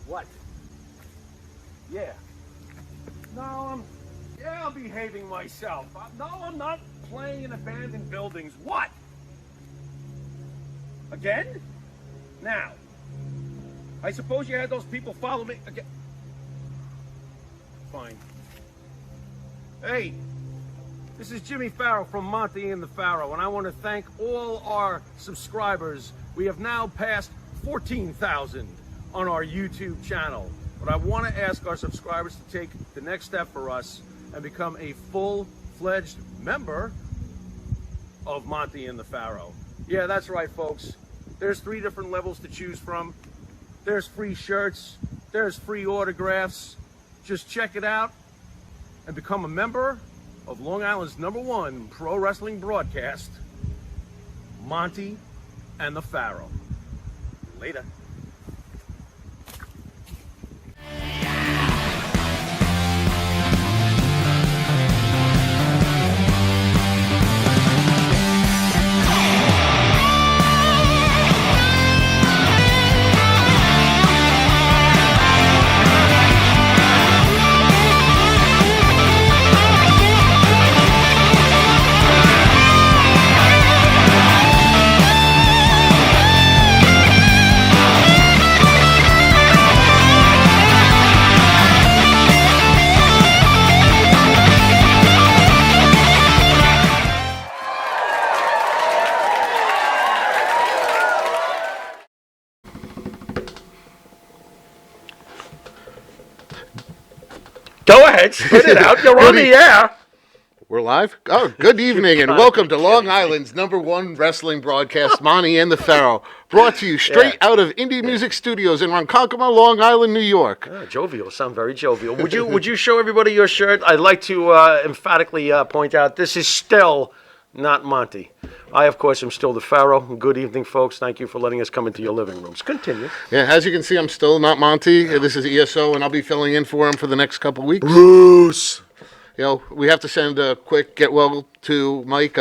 What? Yeah. No, I'm behaving myself. No, I'm not playing in abandoned buildings. What? Again? Now, I suppose you had those people follow me again. Fine. Hey, this is Jimmy Pharaoh from Monte and the Pharaoh, and I want to thank all our subscribers. We have now passed 14,000 on our YouTube channel. But I want to ask our subscribers to take the next step for us and become a full-fledged member of Monte and the Pharaoh. Yeah, that's right, folks. There's 3 different levels to choose from. There's free shirts. There's free autographs. Just check it out and become a member of Long Island's #1 pro wrestling broadcast, Monte and the Pharaoh. Later. Go ahead, spit it out. You're on the air. We're live? Oh, good evening and welcome to Long Island's #1 wrestling broadcast, Monte and the Pharaoh. Brought to you straight out of Indie Music Studios in Ronkonkoma, Long Island, New York. Jovial, sound very jovial. Would you show everybody your shirt? I'd like to emphatically point out this is still not Monte. I, of course, am still the Pharaoh. Good evening, folks. Thank you for letting us come into your living rooms. Continue. Yeah, as you can see, I'm still not Monte. This is ESO, and I'll be filling in for him for the next couple weeks. Bruce! You know, we have to send a quick get well to Mike.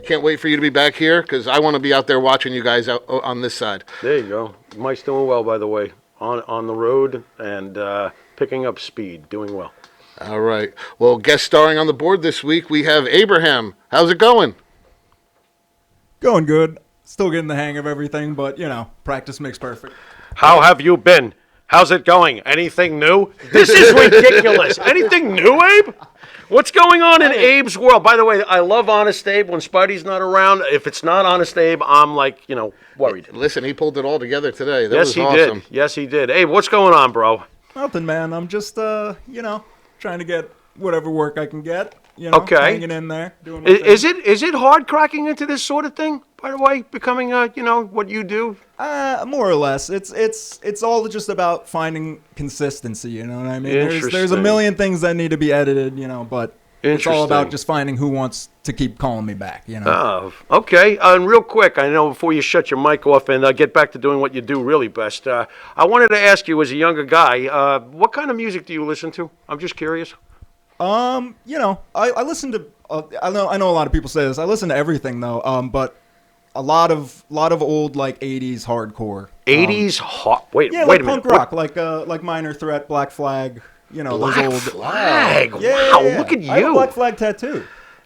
Can't wait for you to be back here because I want to be out there watching you guys out on this side. There you go. Mike's doing well, by the way, on the road and picking up speed. Doing well. All right. Well, guest starring on the board this week, we have Abraham. How's it going? Going good. Still getting the hang of everything, but, you know, practice makes perfect. How have you been? How's it going? Anything new? This is ridiculous. Anything new, Abe? What's going on in Abe's world? By the way, I love Honest Abe when Spidey's not around. If it's not Honest Abe, I'm like, worried. Listen, he pulled it all together today. That was he awesome. did. Yes, he did. Abe, what's going on, bro? Nothing, man. I'm just, trying to get whatever work I can get. Okay. Hanging in there. Doing my Is thing. it hard cracking into this sort of thing? By the way, becoming what you do. More or less. It's all just about finding consistency. You know what I mean? There's a Interesting. million things that need to be edited. But it's all Interesting. about just finding who wants to keep calling me back. Oh, okay. And real quick, I know before you shut your mic off and get back to doing what you do really best, I wanted to ask you as a younger guy, what kind of music do you listen to? I'm just curious. I listen to. I know a lot of people say this. I listen to everything though. But a lot of old like 80s hardcore. 80s hot. Wait Yeah, a like minute. punk rock, like Minor Threat, Black Flag. Black those old. Flag. Yeah, Wow, yeah. look at I have a you. Black Flag tattoo.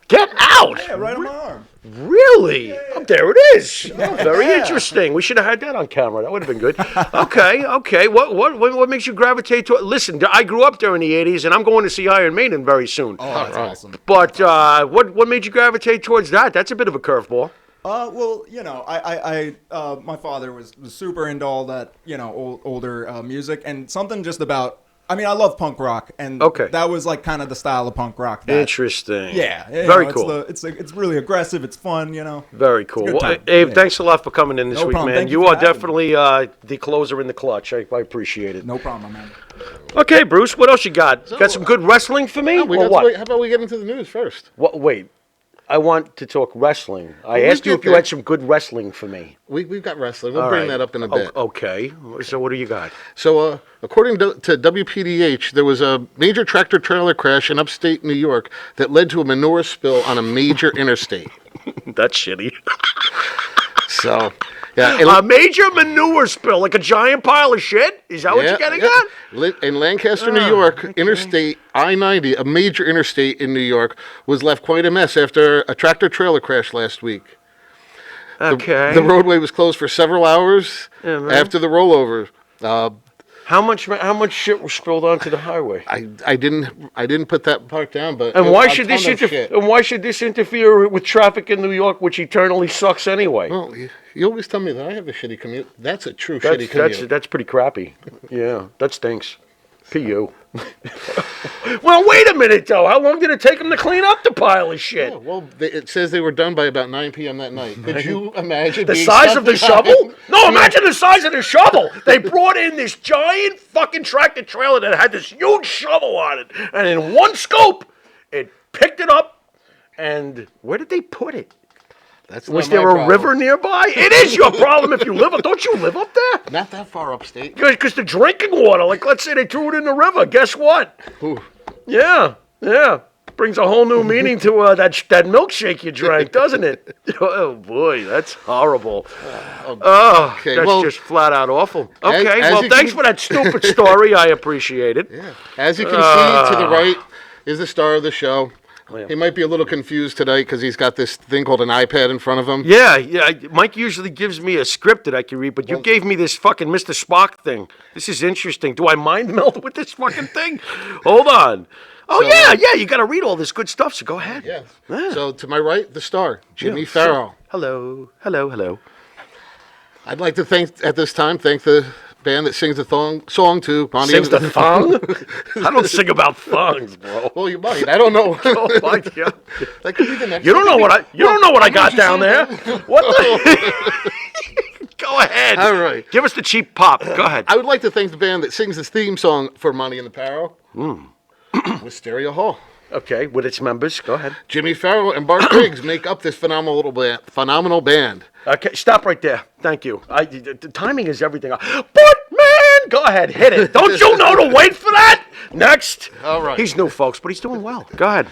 Get out. Yeah, right on my arm. Really? Oh, there it is. Oh, very Yeah. interesting. We should have had that on camera. That would have been good. Okay. What makes you gravitate to it? Listen, I grew up during the 80s, and I'm going to see Iron Maiden very soon. Oh, that's awesome. But what made you gravitate towards that? That's a bit of a curveball. Well, my father was super into all that, older music, and something just about. I mean, I love punk rock, and that was like kind of the style of punk rock. Interesting. Yeah. Very cool. It's really aggressive. It's fun, Very cool. It's a good Well, time. Abe, Yeah. thanks a lot for coming in this No week, problem. man. Thank You you for are having me. definitely the closer in the clutch. I appreciate it. No problem, man. Okay, Bruce, what else you got? Got some good wrestling for me? No, Or what? how about we get into the news first? Wait. I want to talk wrestling. I Well, asked you get if you there. had some good wrestling for me. We've got wrestling. We'll All bring right. that up in a bit. Okay. So what do you got? So, according to WPDH, there was a major tractor-trailer crash in upstate New York that led to a manure spill on a major interstate. That's shitty. So, Yeah, A major manure spill, like a giant pile of shit? Is that what you're getting at? In Lancaster, New York, Interstate I-90, a major interstate in New York, was left quite a mess after a tractor-trailer crash last week. Okay. The roadway was closed for several hours after the rollover. How much shit was spilled onto the highway? I didn't put that part down, but and why should this interfere with traffic in New York, which eternally sucks anyway? Well, you always tell me that I have a shitty commute. That's a true shitty commute. That's pretty crappy. Yeah, that stinks. P.U. Well, wait a minute, though. How long did it take them to clean up the pile of shit? Yeah, well, it says they were done by about 9 p.m. that night. Could you imagine the size of the shovel? No, imagine the size of the shovel. They brought in this giant fucking tractor trailer that had this huge shovel on it, and in one scope, it picked it up. And where did they put it? Was there a river nearby? It is your problem if you live up. Don't you live up there? Not that far upstate. Because the drinking water, like let's say they threw it in the river. Guess what? Ooh. Yeah. Brings a whole new meaning to that milkshake you drank, doesn't it? Oh boy, that's horrible. Okay, that's just flat out awful. Okay, thanks for that stupid story. I appreciate it. Yeah. As you can see to the right is the star of the show. He might be a little confused tonight because he's got this thing called an iPad in front of him. Yeah. Mike usually gives me a script that I can read, but you gave me this fucking Mr. Spock thing. This is interesting. Do I mind meld with this fucking thing? Hold on. Oh, so, you got to read all this good stuff, so go ahead. Yeah. So to my right, the star, Jimmy Pharaoh. Hello. I'd like to thank the band that sings the song to Monte. Sings the thong? I don't sing about thongs, bro. Well, you might. I don't know. Oh my God. That could be the next. You don't know what I got down there. What the? Go ahead. All right. Give us the cheap pop. Go ahead. I would like to thank the band that sings the theme song for Monte and the Pharaoh. Wisteria Hall. Okay, with its members. Go ahead. Jimmy Pharaoh and Bart Briggs make up this phenomenal band. Okay, stop right there. Thank you. The timing is everything. But man, go ahead, hit it. Don't you know to wait for that? Next. All right. He's new, folks, but he's doing well. Go ahead.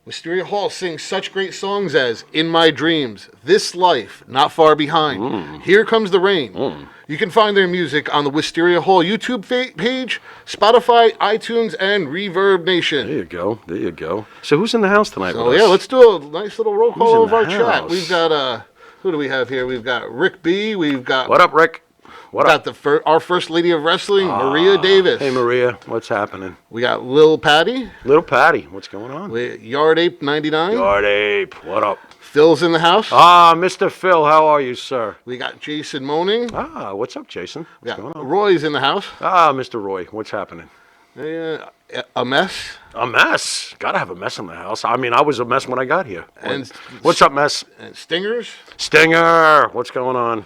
Wisteria Hall sings such great songs as In My Dreams, This Life, Not Far Behind, Here Comes the Rain. You can find their music on the Wisteria Hall YouTube page, Spotify, iTunes, and Reverb Nation. There you go. So who's in the house tonight? So let's do a nice little roll call of our chat. We've got, who do we have here? We've got Rick B. We've got... What up, Rick? What up? Our first lady of wrestling, Maria Davis. Hey, Maria. What's happening? We got Lil Patty. What's going on? Yard Ape 99. Yard Ape. What up? Phil's in the house. Mr. Phil, how are you, sir? We got Jason Moaning. What's up, Jason? What's going on? Roy's in the house. Mr. Roy, what's happening? A mess. A mess? Gotta have a mess in the house. I mean, I was a mess when I got here. And what's up, mess? And Stingers. Stinger, what's going on?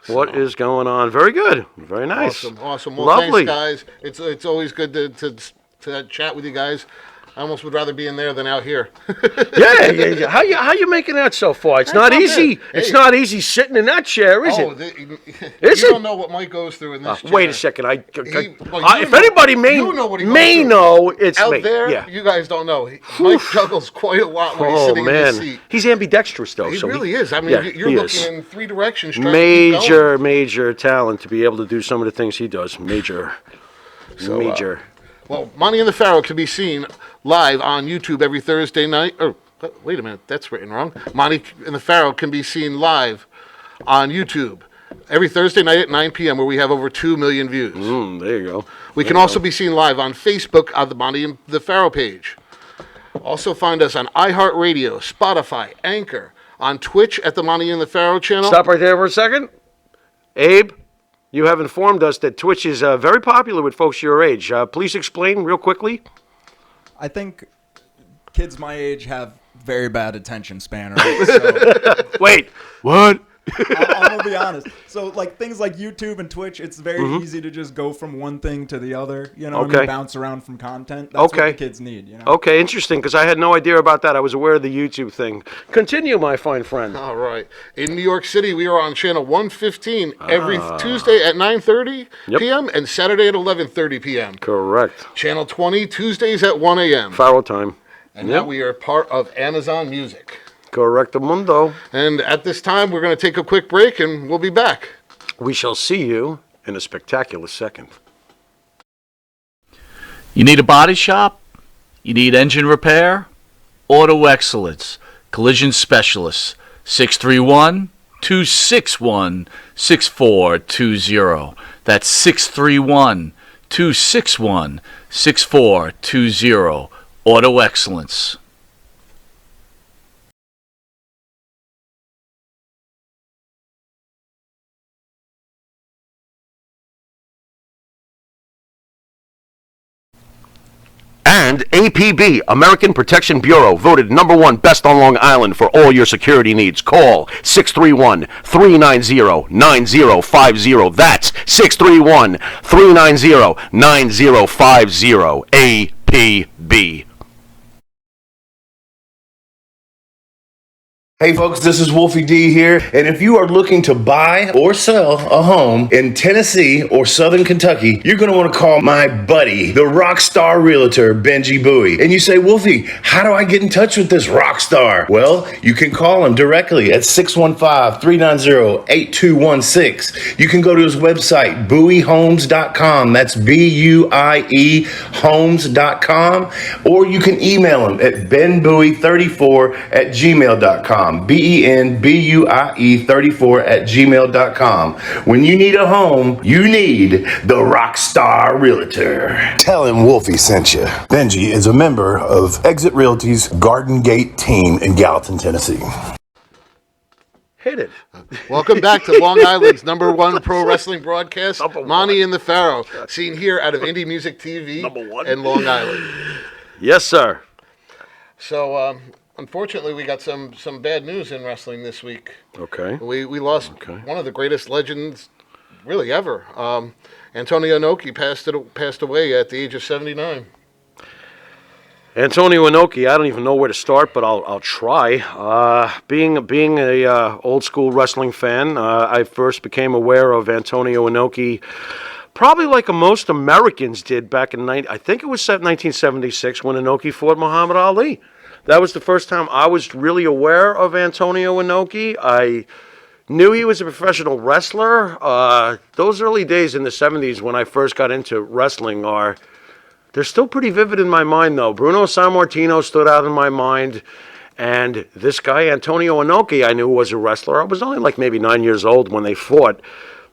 What is going on? Very good. Very nice. Awesome. Well, lovely. Thanks, guys. It's always good to chat with you guys. I almost would rather be in there than out here. Yeah. How you making that so far? It's not easy. It's not easy sitting in that chair, is it? You don't know what Mike goes through in this chair. Wait a second. If anybody may know, it's out me. there. Yeah. You guys don't know. Mike juggles quite a lot when he's sitting in his seat. He's ambidextrous, though. He really is. I mean, you're looking in three directions. Major talent to be able to do some of the things he does. Major. Well, Monte and the Pharaoh can be seen live on YouTube every Thursday night. Oh, wait a minute, that's written wrong. Monte and the Pharaoh can be seen live on YouTube every Thursday night at 9 p.m. where we have over 2 million views. There you go. We can also be seen live on Facebook on the Monte and the Pharaoh page. Also find us on iHeartRadio, Spotify, Anchor, on Twitch at the Monte and the Pharaoh channel. Stop right there for a second. Abe, you have informed us that Twitch is very popular with folks your age. Please explain real quickly. I think kids my age have very bad attention span. Right? So, wait, what? I'm going to be honest. So, like, things like YouTube and Twitch, it's very easy to just go from one thing to the other, you know, and bounce around from content. That's what the kids need, you know. Okay, interesting, because I had no idea about that. I was aware of the YouTube thing. Continue, my fine friend. All right. In New York City, we are on channel 115 every Tuesday at 9:30 p.m. and Saturday at 11:30 p.m. Correct. Channel 20, Tuesdays at 1 a.m. Pharaoh time. And now we are part of Amazon Music. Correctamundo. And at this time, we're going to take a quick break, and we'll be back. We shall see you in a spectacular second. You need a body shop? You need engine repair? Auto Excellence, Collision Specialists, 631-261-6420. That's 631-261-6420. Auto Excellence. And APB, American Protection Bureau, voted #1 best on Long Island for all your security needs. Call 631-390-9050. That's 631-390-9050. APB. Hey folks, this is Wolfie D here, and if you are looking to buy or sell a home in Tennessee or Southern Kentucky, you're going to want to call my buddy, the rock star realtor, Benji Bowie. And you say, Wolfie, how do I get in touch with this rock star? Well, you can call him directly at 615-390-8216. You can go to his website, BowieHomes.com. That's B-U-I-E Homes.com. Or you can email him at benbowie34@gmail.com. BENBUIE34@gmail.com. When you need a home, you need the Rockstar Realtor. Tell him Wolfie sent you. Benji is a member of Exit Realty's Garden Gate team in Gallatin, Tennessee. Hit it. Welcome back to Long Island's #1 pro wrestling broadcast, Monte and the Pharaoh, seen here out of Indie Music TV and Long Island. Yes, sir. So, unfortunately, we got some bad news in wrestling this week. Okay. We lost one of the greatest legends, really ever. Antonio Inoki passed away at the age of 79. Antonio Inoki, I don't even know where to start, but I'll try. Being a old school wrestling fan, I first became aware of Antonio Inoki probably like most Americans did back in I think it was 1976 when Inoki fought Muhammad Ali. That was the first time I was really aware of Antonio Inoki. I knew he was a professional wrestler. Those early days in the 70s when I first got into wrestling they're still pretty vivid in my mind, though. Bruno Sammartino stood out in my mind. And this guy, Antonio Inoki, I knew was a wrestler. I was only like maybe 9 years old when they fought.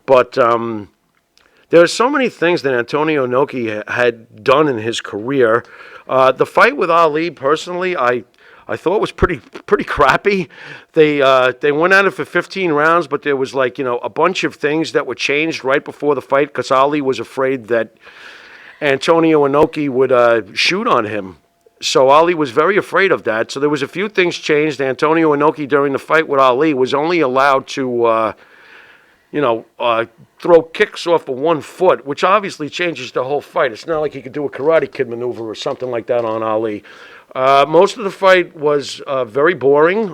But there are so many things that Antonio Inoki had done in his career. The fight with Ali, personally, I thought was pretty crappy. They went at it for 15 rounds, but there was a bunch of things that were changed right before the fight because Ali was afraid that Antonio Inoki would shoot on him. So Ali was very afraid of that. So there was a few things changed. Antonio Inoki during the fight with Ali was only allowed to throw kicks off of 1 foot, which obviously changes the whole fight. It's not like he could do a Karate Kid maneuver or something like that on Ali. Most of the fight was very boring.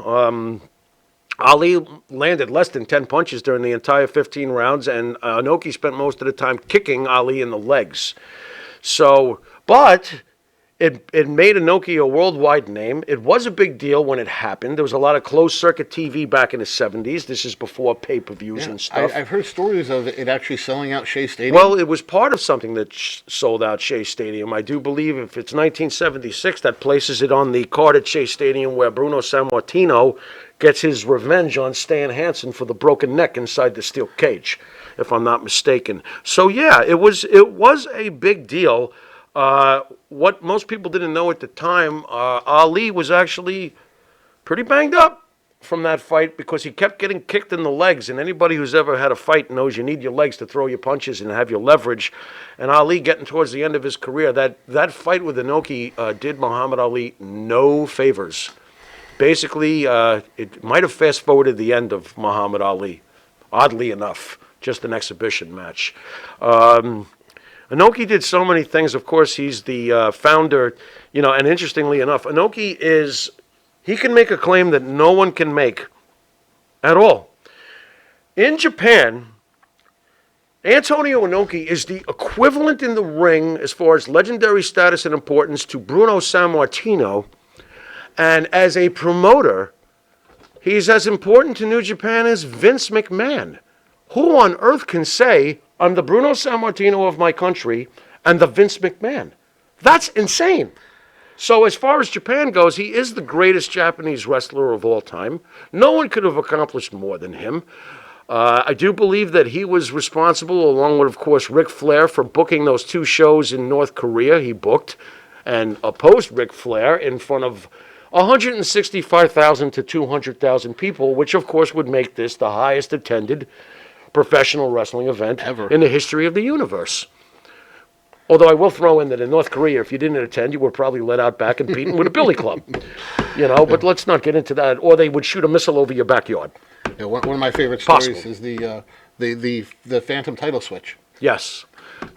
Ali landed less than 10 punches during the entire 15 rounds, and Inoki spent most of the time kicking Ali in the legs. But it made Inoki a worldwide name. It was a big deal when it happened. There was a lot of closed-circuit TV back in the 70s. This is before pay-per-views and stuff. I've heard stories of it actually selling out Shea Stadium. Well, it was part of something that sold out Shea Stadium. I do believe if it's 1976, that places it on the card at Shea Stadium where Bruno Sammartino gets his revenge on Stan Hansen for the broken neck inside the steel cage, if I'm not mistaken. So, yeah, it was a big deal. What most people didn't know at the time, Ali was actually pretty banged up from that fight because he kept getting kicked in the legs. And anybody who's ever had a fight knows you need your legs to throw your punches and have your leverage. And Ali, getting towards the end of his career, that fight with Inoki did Muhammad Ali no favors. Basically, it might have fast-forwarded the end of Muhammad Ali, oddly enough, just an exhibition match. Inoki did so many things. Of course, he's the founder, and interestingly enough, Inoki he can make a claim that no one can make at all. In Japan, Antonio Inoki is the equivalent in the ring as far as legendary status and importance to Bruno Sammartino. And as a promoter, He's as important to New Japan as Vince McMahon. Who on earth can say, I'm the Bruno Sammartino of my country and the Vince McMahon? That's insane. So as far as Japan goes, he is the greatest Japanese wrestler of all time. No one could have accomplished more than him. I do believe that he was responsible, along with, of course, Ric Flair, for booking those 2 shows in North Korea he booked and opposed Ric Flair in front of 165,000 to 200,000 people, which, of course, would make this the highest attended professional wrestling event ever in the history of the universe. Although I will throw in that in North Korea, if you didn't attend, you were probably let out back and beaten with a billy club. But let's not get into that. Or they would shoot a missile over your backyard. Yeah, one of my favorite stories is the Phantom title switch. Yes.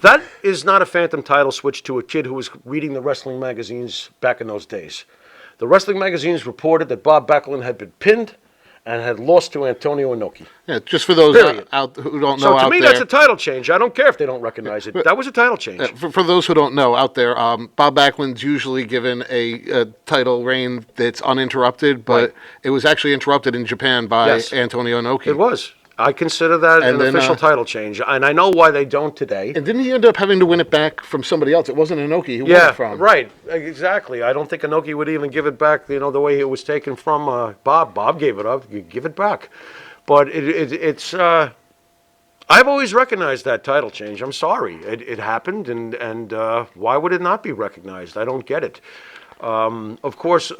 That is not a Phantom title switch to a kid who was reading the wrestling magazines back in those days. The wrestling magazines reported that Bob Backlund had been pinned and had lost to Antonio Inoki. Yeah, just for those out who don't know out there. So to me, that's a title change. I don't care if they don't recognize it. That was a title change. For those who don't know out there, Bob Backlund's usually given a title reign that's uninterrupted, but it was actually interrupted in Japan by Antonio Inoki. It was. I consider that an official title change, and I know why they don't today. And didn't he end up having to win it back from somebody else? It wasn't Inoki who won it from. Yeah, right. Exactly. I don't think Inoki would even give it back, the way it was taken from Bob. Bob gave it up. You give it back. But it's... I've always recognized that title change. I'm sorry. It happened, and why would it not be recognized? I don't get it. Of course,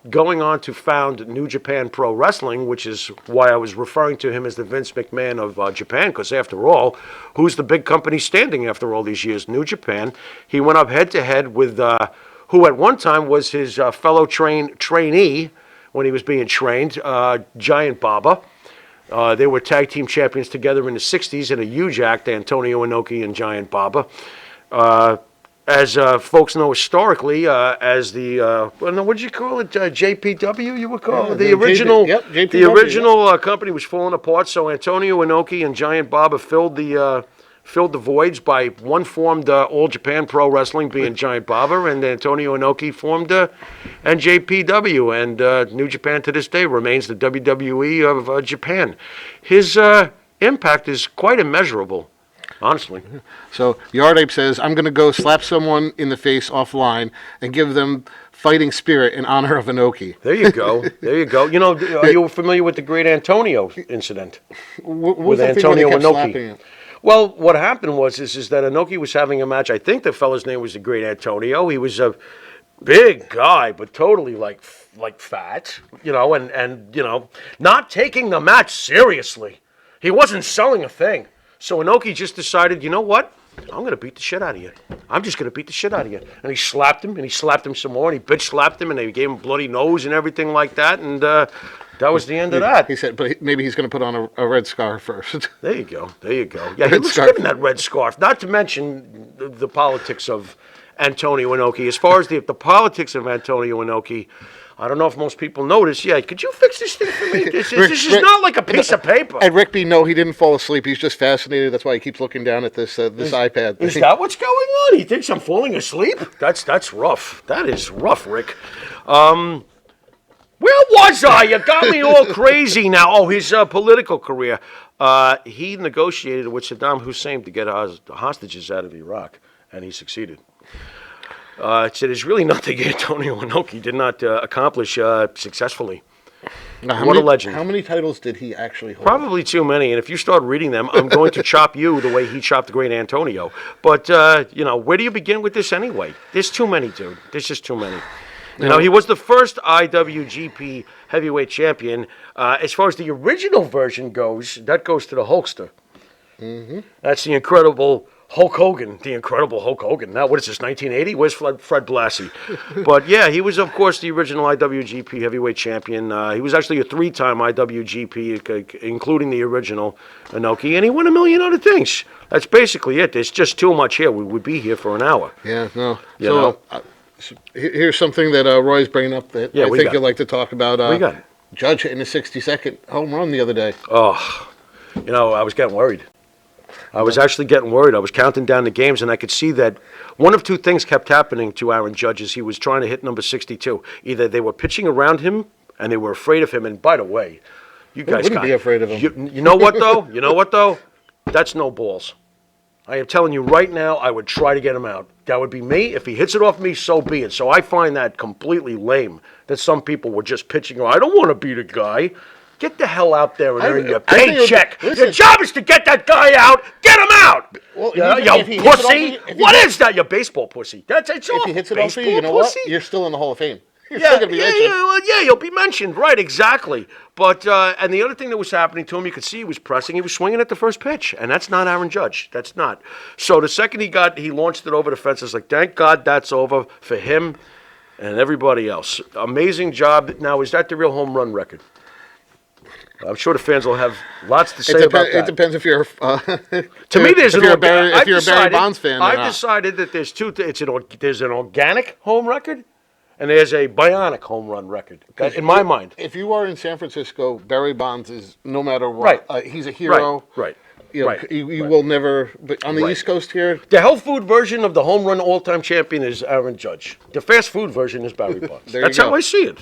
going on to found New Japan Pro Wrestling, which is why I was referring to him as the Vince McMahon of Japan, because after all, who's the big company standing after all these years? New Japan. He went up head-to-head with who at one time was his fellow trainee when he was being trained, Giant Baba. They were tag team champions together in the 60s in a huge act, Antonio Inoki and Giant Baba. As folks know historically, as the what did you call it? JPW, you would call it? The original, JPW, the original company was falling apart. So Antonio Inoki and Giant Baba filled the voids by one formed All Japan Pro Wrestling, being Giant Baba, and Antonio Inoki formed NJPW, and New Japan to this day remains the WWE of Japan. His impact is quite immeasurable. Honestly. So Yard Ape says, I'm going to go slap someone in the face offline and give them fighting spirit in honor of Inoki. There you go. There you go. Are you familiar with the Great Antonio incident? With Antonio Inoki? Well, what happened was is that Inoki was having a match. I think the fella's name was the Great Antonio. He was a big guy, but totally like fat, and not taking the match seriously. He wasn't selling a thing. So Inoki just decided, you know what? I'm going to beat the shit out of you. I'm just going to beat the shit out of you. And he slapped him, and he slapped him some more, and he bitch slapped him, and they gave him bloody nose and everything like that, and that was the end of that. He said, but maybe he's going to put on a red scarf first. There you go. Yeah, he looks good in that red scarf. Not to mention the politics of Antonio Inoki. As far as the politics of Antonio Inoki, I don't know if most people notice. Yeah, could you fix this thing for me? This is not like a piece of paper. And Rick B, no, he didn't fall asleep. He's just fascinated. That's why he keeps looking down at this iPad thing. Is that what's going on? He thinks I'm falling asleep? That's rough. That is rough, Rick. Where was I? You got me all crazy now. Oh, his political career. He negotiated with Saddam Hussein to get hostages out of Iraq, and he succeeded. So there's really nothing Antonio Inoki did not accomplish successfully. What a legend. How many titles did he actually hold? Probably too many, and if you start reading them, I'm going to chop you the way he chopped the Great Antonio. But, where do you begin with this anyway? There's too many, dude. There's just too many. He was the first IWGP heavyweight champion. As far as the original version goes, that goes to the Hulkster. Mm-hmm. That's the incredible Hulk Hogan, the incredible Hulk Hogan. Now, what is this, 1980? Where's Fred Blassie? But, yeah, he was, of course, the original IWGP heavyweight champion. He was actually a 3-time IWGP, including the original Inoki, and he won a million other things. That's basically it. There's just too much here. We would be here for an hour. Yeah, no. Here's something that Roy's bringing up that I think you'd like to talk about. We got it. Judge hitting a 60-second home run the other day. Oh, I was getting worried. I was actually getting worried. I was counting down the games, and I could see that one of two things kept happening to Aaron Judge as he was trying to hit number 62. Either they were pitching around him and they were afraid of him. And by the way, you guys wouldn't be afraid of him. You know what though? You know what though? That's no balls. I am telling you right now, I would try to get him out. That would be me. If he hits it off me, so be it. So I find that completely lame that some people were just pitching. I don't want to be the guy. Get the hell out there and earn your paycheck. Your job is to get that guy out. Get him out. Well, you pussy. What is that? You baseball pussy. That's it. If he hits it off you, you know what? You're still in the Hall of Fame. Yeah, you'll be mentioned. Right, exactly. But, and the other thing that was happening to him, you could see he was pressing. He was swinging at the first pitch, and that's not Aaron Judge. That's not. So the second he launched it over the fence, it's like, thank God that's over for him and everybody else. Amazing job. Now, is that the real home run record? I'm sure the fans will have lots to say about that. It depends if you're. To me, if you're a Barry Bonds fan. I've decided that there's two. There's an organic home record, and there's a bionic home run record. In my mind, if you are in San Francisco, Barry Bonds is no matter what. Right. He's a hero. Right. You will never. But on the East Coast here, the health food version of the home run all-time champion is Aaron Judge. The fast food version is Barry Bonds. That's how I see it.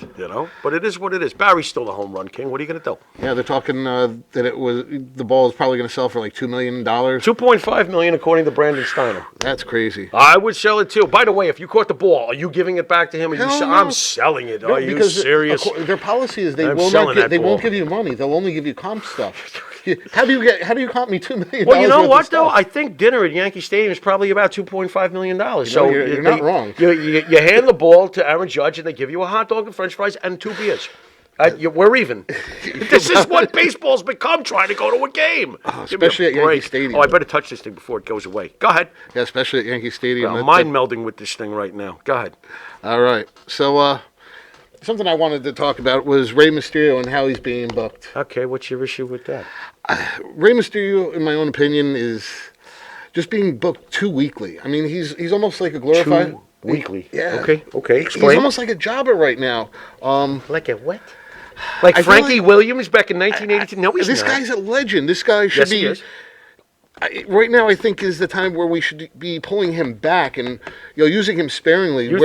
But it is what it is. Barry's still the home run king. What are you going to do? Yeah, they're talking that the ball is probably going to sell for like $2 million. $2.5 million according to Brandon Steiner. That's crazy. I would sell it too. By the way, if you caught the ball, are you giving it back to him? I'm selling it. Are you serious? Their policy is they won't give you money. They'll only give you comp stuff. How do you comp me $2 million? Well, you know what though? I think dinner at Yankee Stadium is probably about $2.5 million. So you're not wrong. You hand the ball to Aaron Judge, and they give you a hot dog and French fries and 2 beers. We're even. This is what baseball's become. Trying to go to a game, especially at Yankee Stadium. Oh, I better touch this thing before it goes away. Go ahead. Yeah, especially at Yankee Stadium. I'm mind melding with this thing right now. Go ahead. All right. So, something I wanted to talk about was Rey Mysterio and how he's being booked. Okay, what's your issue with that? Rey Mysterio, in my own opinion, is just being booked too weakly. I mean, he's almost like a glorified... Too weakly? Yeah. Okay, explain. He's almost like a jobber right now. Like a what? Like Frankie Williams back in 1982? No, he's this not. This guy's a legend. This guy should be... He is. Right now, I think is the time where we should be pulling him back and using him sparingly. You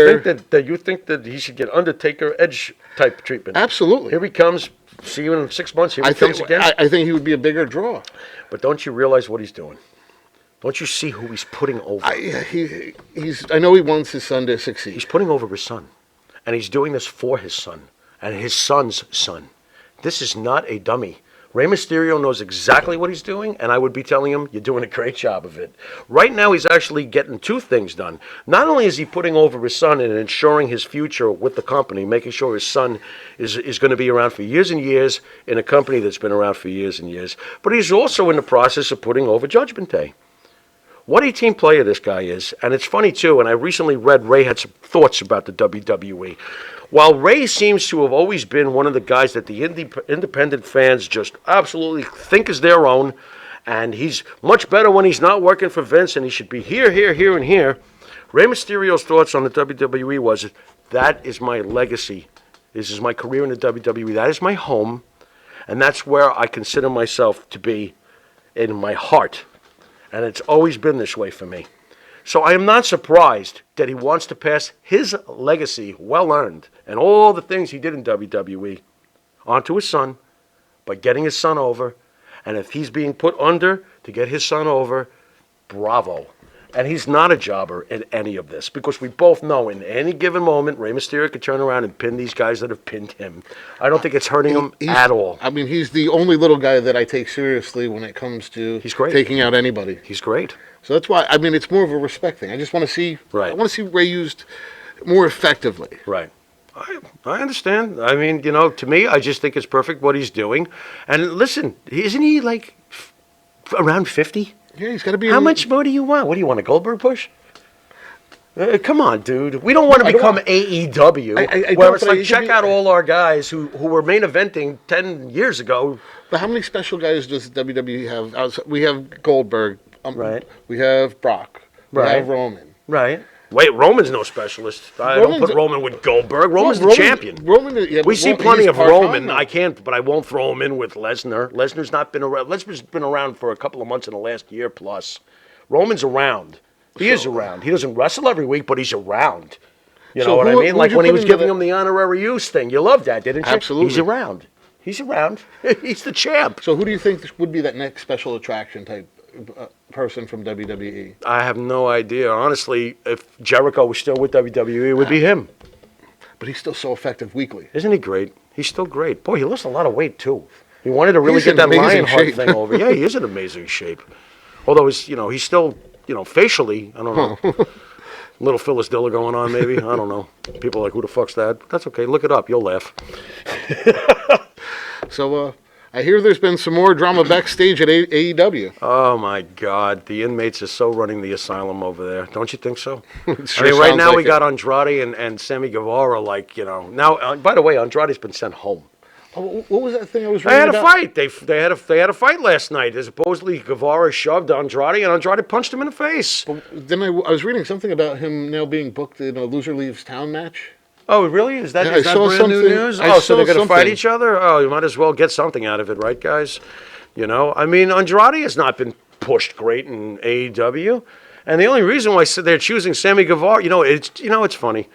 think that he should get Undertaker Edge type treatment? Absolutely. Here he comes. See you in 6 months. Here he comes again. I think he would be a bigger draw. But don't you realize what he's doing? Don't you see who he's putting over? I know he wants his son to succeed. He's putting over his son, and he's doing this for his son and his son's son. This is not a dummy. Rey Mysterio knows exactly what he's doing, and I would be telling him, you're doing a great job of it. Right now, he's actually getting 2 things done. Not only is he putting over his son and ensuring his future with the company, making sure his son is going to be around for years and years in a company that's been around for years and years, but he's also in the process of putting over Judgment Day. What a team player this guy is, and it's funny, too, and I recently read Ray had some thoughts about the WWE. While Ray seems to have always been one of the guys that the independent fans just absolutely think is their own, and he's much better when he's not working for Vince, and he should be here, and here, Rey Mysterio's thoughts on the WWE was, that is my legacy. This is my career in the WWE. That is my home, and that's where I consider myself to be in my heart, and it's always been this way for me. So I am not surprised that he wants to pass his legacy, well-earned, and all the things he did in WWE, onto his son by getting his son over. And if he's being put under to get his son over, bravo. And he's not a jobber in any of this, because we both know in any given moment, Rey Mysterio could turn around and pin these guys that have pinned him. I don't think it's hurting him at all. I mean, he's the only little guy that I take seriously when it comes to taking out anybody. He's great. So that's why, I mean, it's more of a respect thing. I just want to see, I want to see Ray used more effectively. Right. I understand. I mean, to me, I just think it's perfect what he's doing. And listen, isn't he like around 50? Yeah, he's got to be. How much more do you want? What do you want, a Goldberg push? Come on, dude. We don't want to become AEW, where it's like, check out all our guys who were main eventing 10 years ago. But how many special guys does WWE have? We have Goldberg. Right. We have Brock. We have Roman. Right. Wait, Roman's no specialist. I don't put Roman with Goldberg. Roman's the champion. We see plenty of Roman. I can't, but I won't throw him in with Lesnar. Lesnar's not been around. Lesnar's been around for a couple of months in the last year plus. Roman's around. He is around. He doesn't wrestle every week, but he's around. You So know what I who mean? would Like you when he put was into giving the- him the honorary use thing. You loved that, didn't you? Absolutely. He's around. He's around. He's the champ. So who do you think would be that next special attraction type person from WWE? I have no idea. Honestly, if Jericho was still with WWE, it would be him. But he's still so effective weekly. Isn't he great? He's still great. Boy, he lost a lot of weight, too. He wanted to really He's get in that amazing Lionheart shape. thing over. Yeah, he is in amazing shape. Although, he's still, facially, I don't know. Little Phyllis Diller going on, maybe. I don't know. People are like, who the fuck's that? But that's okay. Look it up. You'll laugh. So, I hear there's been some more drama backstage at AEW. Oh, my God. The inmates are so running the asylum over there. Don't you think so? Sure I mean, right sounds now like we it. got Andrade and Sammy Guevara, like, Now, by the way, Andrade's been sent home. Oh, what was that thing I was They reading had a about? fight. They had a fight last night. Supposedly Guevara shoved Andrade, and Andrade punched him in the face. Then I was reading something about him now being booked in a loser leaves town match. Oh, really? Is that, Yeah, is I that saw brand new something- news? I So saw they're going to fight something. each other? Oh, you might as well get something out of it, right, guys? I mean, Andrade has not been pushed great in AEW, and the only reason why they're choosing Sammy Guevara, it's funny.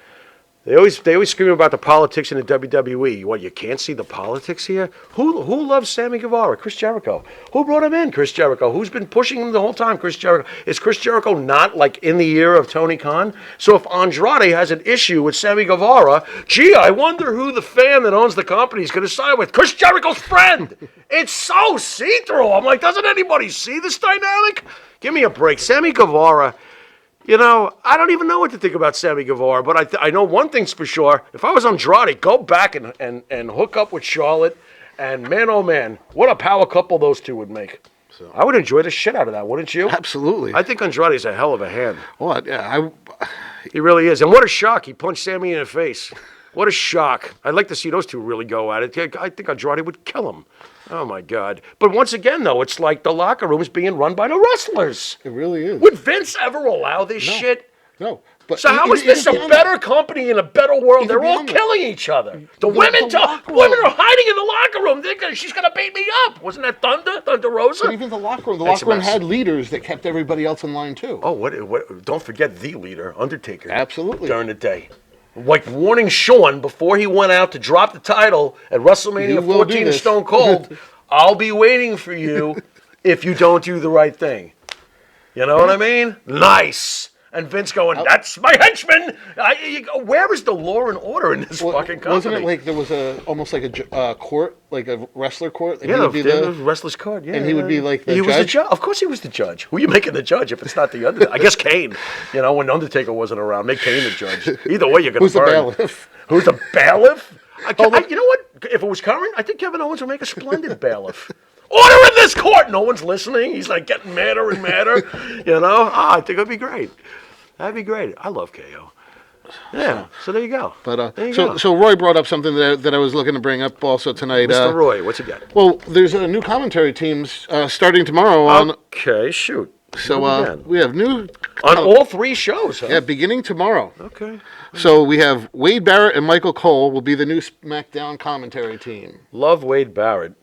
They always scream about the politics in the WWE. What, you can't see the politics here? Who loves Sammy Guevara? Chris Jericho. Who brought him in? Chris Jericho. Who's been pushing him the whole time? Chris Jericho. Is Chris Jericho not like in the ear of Tony Khan? So if Andrade has an issue with Sammy Guevara, gee, I wonder who the fan that owns the company is going to side with. Chris Jericho's friend. It's so see-through. I'm like, doesn't anybody see this dynamic? Give me a break. Sammy Guevara. I don't even know what to think about Sammy Guevara, but I know one thing's for sure. If I was Andrade, go back and hook up with Charlotte, and man, oh man, what a power couple those two would make. So I would enjoy the shit out of that, wouldn't you? Absolutely. I think Andrade's a hell of a hand. Well, yeah, He really is. And what a shock. He punched Sammy in the face. What a shock. I'd like to see those two really go at it. I think Andrade would kill him. Oh, my God. But once again, though, it's like the locker room is being run by the wrestlers. it really is. Would Vince ever allow this shit? No. But So how is this a better company in a better world? They're all killing each other. The women are hiding in the locker room. She's going to beat me up. Wasn't that Thunder Rosa? But even the locker room. The It's a locker room mess. had leaders that kept everybody else in line, too. Oh, what? Don't forget the leader, Undertaker. Absolutely. During the day. Like warning Shawn before he went out to drop the title at You WrestleMania will do 14 this. Stone Cold, I'll be waiting for you if you don't do the right thing. You know what I mean? Nice. And Vince going, that's my henchman. Where is the law and order in this fucking company? Wasn't it like there was almost like a court, like a wrestler court? And Yeah, he would be the wrestler's card. Yeah, and he would be like the he was the judge? judge. Of course, he was the judge. Who are you making the judge if it's not the Undertaker? I guess Kane. When Undertaker wasn't around, make Kane the judge. Either way, you're gonna Who's the burn. bailiff? Who's the bailiff? You know what? If it was current, I think Kevin Owens would make a splendid bailiff. Order in this court. No one's listening. He's like getting madder and madder. I think it'd be great. That'd be great. I love KO. Yeah. So there you go. But There you go. so Roy brought up something that I was looking to bring up also tonight. Mr. Roy, what's he got? Well, there's a new commentary teams starting tomorrow on. Okay, shoot. So What we got? we have new On all three shows, huh? Yeah, beginning tomorrow. Okay. So we have Wade Barrett and Michael Cole will be the new Smackdown commentary team. Love Wade Barrett.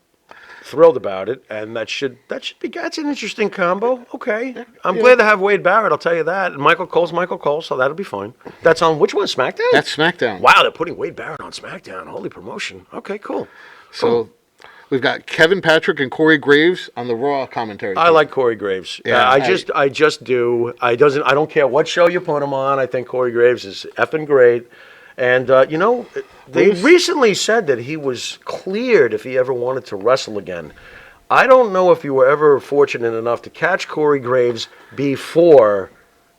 Thrilled about it, and that's an interesting combo. Okay. I'm glad to have Wade Barrett, I'll tell you that. And Michael Cole's Michael Cole, so that'll be fine. That's on which one? SmackDown? That's SmackDown. Wow, they're putting Wade Barrett on SmackDown. Holy promotion. Okay, cool. So we've got Kevin Patrick and Corey Graves on the Raw commentary I team. like Corey Graves. Yeah, I just do. I don't care what show you put him on. I think Corey Graves is effing great. And, they recently said that he was cleared if he ever wanted to wrestle again. I don't know if you were ever fortunate enough to catch Corey Graves before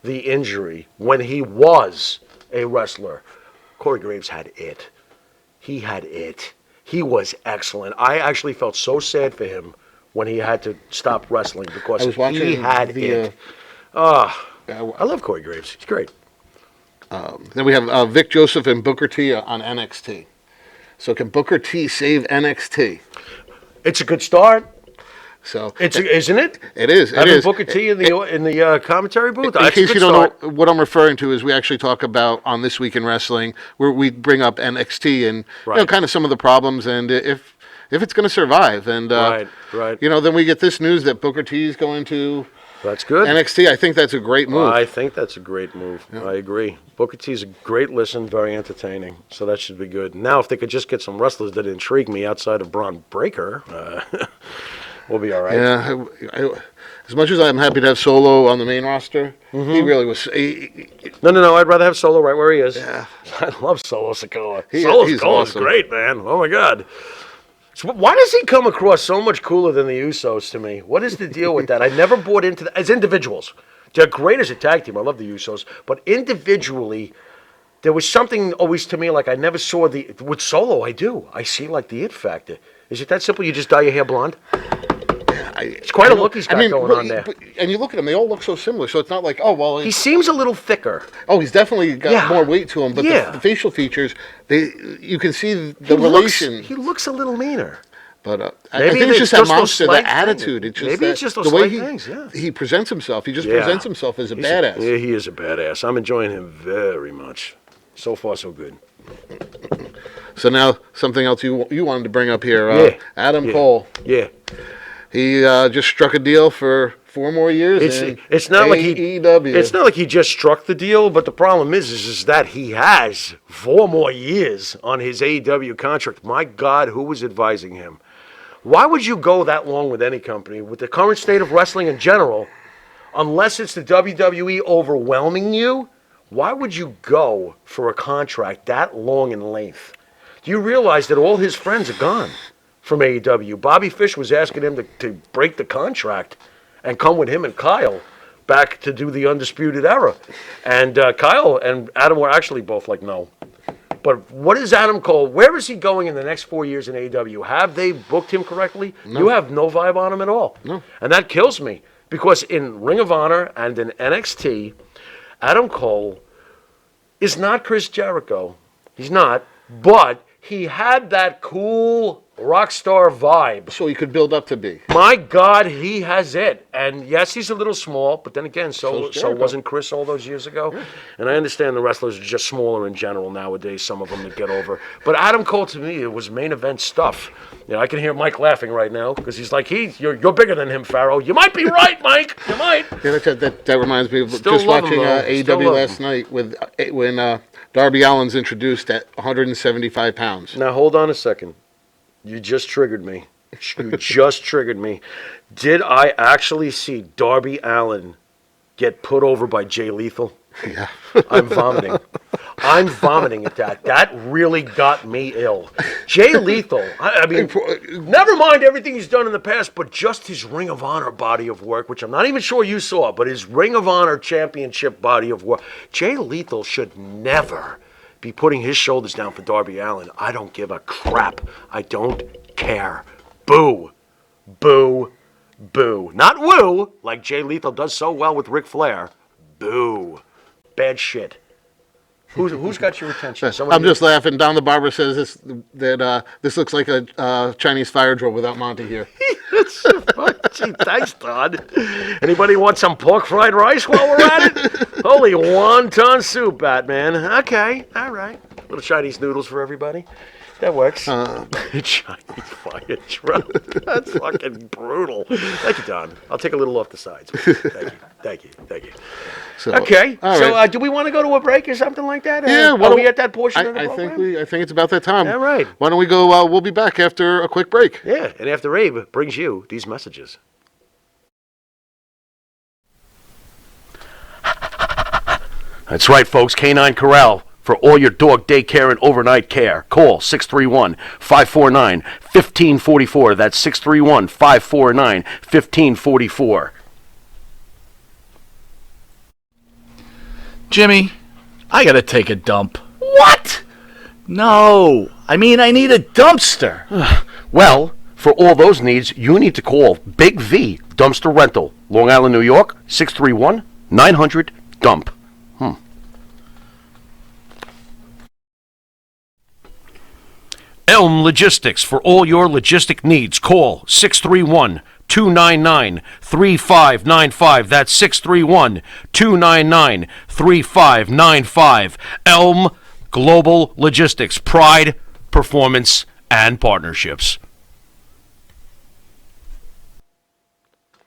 the injury, when he was a wrestler. Corey Graves had it. He had it. He was excellent. I actually felt so sad for him when he had to stop wrestling because I was watching he had it. I love Corey Graves. He's great. Then we have Vic Joseph and Booker T on NXT. So can Booker T save NXT? It's a good start. So Isn't it? it is. It Having is. Booker T in the commentary booth. In That's a case good you don't start. know what I'm referring to, is we actually talk about on This Week in Wrestling, where we bring up NXT and Right. kind of some of the problems and if it's going to survive. And Right. then we get this news that Booker T is going to That's good. NXT, I think that's a great move. I think that's a great move. Yeah. I agree. Booker T's a great listen, very entertaining. So that should be good. Now, if they could just get some wrestlers that intrigue me outside of Braun Breaker, we'll be all right. Yeah. As much as I'm happy to have Solo on the main roster, he really was. No. I'd rather have Solo right where he is. Yeah. I love Solo Sikoa. He's Sikoa's awesome. great, man. Oh, my God. So why does he come across so much cooler than the Usos to me? What is the deal with that? I never bought into that. As individuals, they're great as a tag team. I love the Usos. But individually, there was something always to me like I never saw with Solo, I do. I see like the it factor. Is it that simple? You just dye your hair blonde? It's quite a look he's got going on there. And you look at them, they all look so similar. So it's not like, oh, well. He seems a little thicker. Oh, he's definitely got more weight to him. But the facial features, you can see the relation. He looks a little meaner. But I think it's just that monster, that attitude. It's just maybe it's just those the way things, he presents himself. He just presents himself as a badass. Yeah, he is a badass. I'm enjoying him very much. So far, so good. So now, something else you wanted to bring up here. Adam Cole. Yeah. He just struck a deal for 4 more years. It's not like AEW. It's not like he just struck the deal, but the problem is that he has 4 more years on his AEW contract. My God, who was advising him? Why would you go that long with any company with the current state of wrestling in general, unless it's the WWE overwhelming you? Why would you go for a contract that long in length? Do you realize that all his friends are gone from AEW? Bobby Fish was asking him to break the contract and come with him and Kyle back to do the Undisputed Era. And Kyle and Adam were actually both like, no. But what is Adam Cole? Where is he going in the next 4 years in AEW? Have they booked him correctly? No. You have no vibe on him at all. No. And that kills me. Because in Ring of Honor and in NXT, Adam Cole is not Chris Jericho. He's not. But he had that cool rock star vibe. So he could build up to be. My God, he has it. And yes, he's a little small, but then again, so wasn't Chris all those years ago. Yeah. And I understand the wrestlers are just smaller in general nowadays, some of them that get over. But Adam Cole, to me, it was main event stuff. You know, I can hear Mike laughing right now because he's like, you're bigger than him, Pharaoh. You might be right, Mike. You might. Yeah, that reminds me of just watching AEW last night when Darby Allin's introduced at 175 pounds. Now, hold on a second. You just triggered me. You just triggered me. Did I actually see Darby Allin get put over by Jay Lethal? Yeah. I'm vomiting. I'm vomiting at that. That really got me ill. Jay Lethal, I mean, never mind everything he's done in the past, but just his Ring of Honor body of work, which I'm not even sure you saw, but his Ring of Honor championship body of work. Jay Lethal should never be putting his shoulders down for Darby Allin. I don't give a crap. I don't care. Boo. Boo. Boo. Not woo, like Jay Lethal does so well with Ric Flair. Boo. Bad shit. Who's got your attention? I'm just laughing. Don the Barber says this looks like a Chinese fire drill without Monte here. Gee, thanks, Don. Anybody want some pork fried rice while we're at it? Holy wonton soup, Batman. Okay, all right. Little Chinese noodles for everybody. That works. Chinese fire drill. That's fucking brutal. Thank you, Don. I'll take a little off the sides. Thank you. So, okay. So, do we want to go to a break or something like that? Yeah. Are we at that portion of the program? I think it's about that time. All right. Why don't we go? We'll be back after a quick break. Yeah, and after Abe brings you these messages. That's right, folks. Canine Corral. For all your dog daycare and overnight care, call 631-549-1544. That's 631-549-1544. Jimmy, I gotta take a dump. What? No, I mean I need a dumpster. Well, for all those needs, you need to call Big V Dumpster Rental, Long Island, New York, 631-900-DUMP. Elm Logistics. For all your logistic needs, call 631-299-3595. That's 631-299-3595. Elm Global Logistics. Pride, performance, and partnerships.